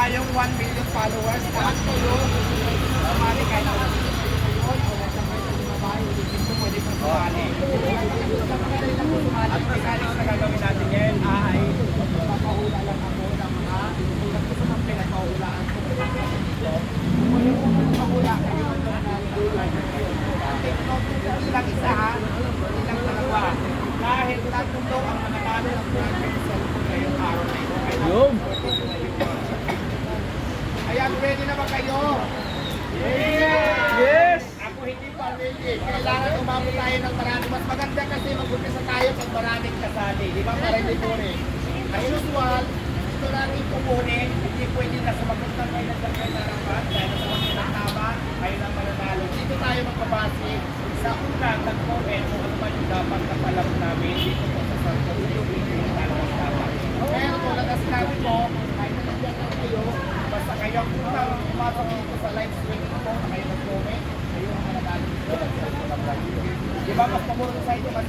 tayong 1 million followers. Lahat kayo, sumali kahit na kasi kayo, wala sa kayo sa babae, dito pwede po sumali. At mechanics na gagawin natin ngayon ay papahula lang ako ng mga kung gusto ng pinagpahulaan ko. Kung yung pahula kayo, ilang isa ha, ilang dalawa. Dahil tatlo daw ang mananalo ng project cellphone ngayong araw na ito. Ayan, ready na ba kayo? Yes! Ako hindi pa ready. Kailangan umabot tayo ng marami. Mas maganda kasi mag-umpisa tayo pag maraming kasali. Di ba? Para hindi boring. As usual, ito natin kukunin. Hindi pwede na sumagot na kayo ng dagdag na rapat. Dahil sa mga pinatama, kayo lang mananalo. Dito tayo magpabasi sa unang nag-comment kung ano ba yung dapat na palam namin dito po sa Santo yung video yung talagang dapat. Pero kung sinabi ko, kahit nandiyan lang kayo, basta kayo ang pumasok dito sa live streaming ko na kayo nag-comment, kayo ang mananalo dito. Di ba mas pamuro sa ito kasi